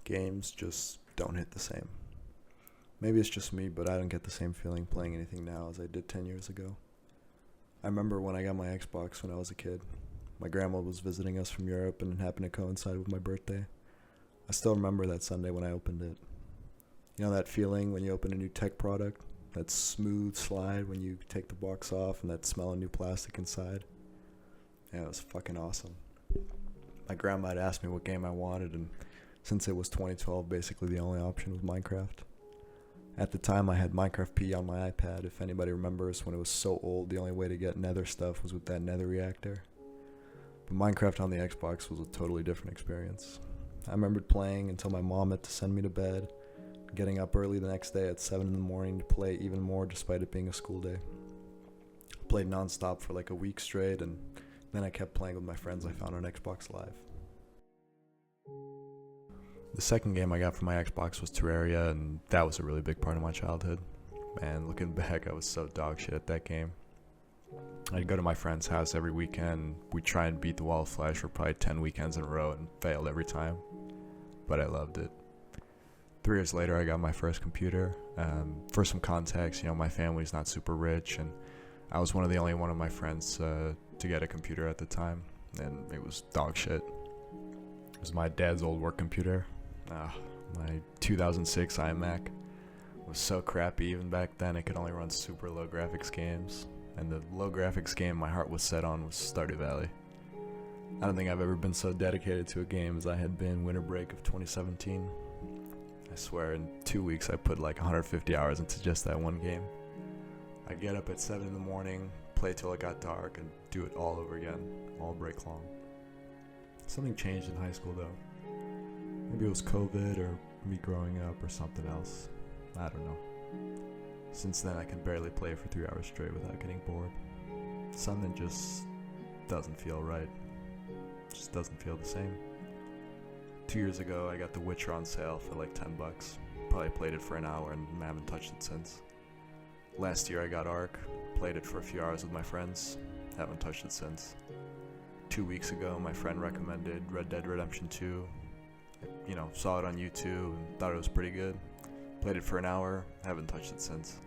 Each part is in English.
games just don't hit the same. Maybe it's just me, but I don't get the same feeling playing anything now as I did 10 years ago. I remember when I got my Xbox when I was a kid. My grandma was visiting us from Europe and it happened to coincide with my birthday. I still remember that Sunday when I opened it. You know that feeling when you open a new tech product? That smooth slide when you take the box off and that smell of new plastic inside? Yeah, it was fucking awesome. My grandma had asked me what game I wanted, and since it was 2012, basically the only option was Minecraft. At the time, I had Minecraft P on my iPad. If anybody remembers, when it was so old, the only way to get Nether stuff was with that Nether reactor. But Minecraft on the Xbox was a totally different experience. I remembered playing until my mom had to send me to bed, getting up early the next day at 7 in the morning to play even more despite it being a school day. I played nonstop for like a week straight, and then I kept playing with my friends I found on Xbox Live. The second game I got for my Xbox was Terraria, and that was a really big part of my childhood. Man, looking back, I was so dog shit at that game. I'd go to my friend's house every weekend. We'd try and beat the Wall of Flash for probably 10 weekends in a row and failed every time. But I loved it. 3 years later, I got my first computer. For some context, my family's not super rich, and I was one of my friends to get a computer at the time, and it was dog shit. It was my dad's old work computer. My 2006 iMac was so crappy even back then. It could only run super low graphics games, and the low graphics game my heart was set on was Stardew Valley. I don't think I've ever been so dedicated to a game as I had been winter break of 2017. I swear in 2 weeks I put like 150 hours into just that one game. I'd get up at 7 in the morning, play till it got dark, and do it all over again, all break long. Something changed in high school though. Maybe it was COVID or me growing up or something else. I don't know. Since then I can barely play for 3 hours straight without getting bored. Something just doesn't feel right. Just doesn't feel the same. 2 years ago I got The Witcher on sale for like $10. Probably played it for an hour and haven't touched it since. Last year I got Ark, played it for a few hours with my friends, haven't touched it since. 2 weeks ago my friend recommended Red Dead Redemption 2. Saw it on YouTube and thought it was pretty good. Played it for an hour, haven't touched it since.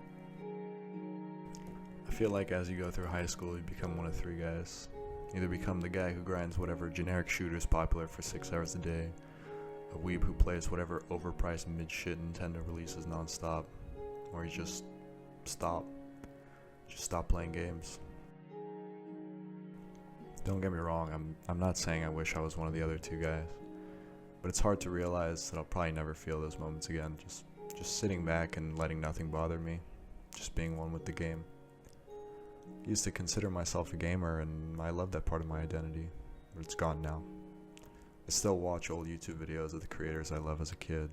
I feel like as you go through high school, you become one of 3 guys. Either become the guy who grinds whatever generic shooter is popular for 6 hours a day, a weeb who plays whatever overpriced mid-shit Nintendo releases nonstop, or you just stop. Just stop playing games. Don't get me wrong, I'm not saying I wish I was one of the other 2 guys, but it's hard to realize that I'll probably never feel those moments again, just sitting back and letting nothing bother me, just being one with the game. I used to consider myself a gamer, and I loved that part of my identity, but it's gone now. I still watch old YouTube videos of the creators I loved as a kid,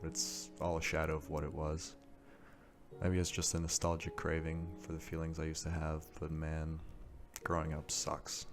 but it's all a shadow of what it was. Maybe it's just a nostalgic craving for the feelings I used to have, but man, growing up sucks.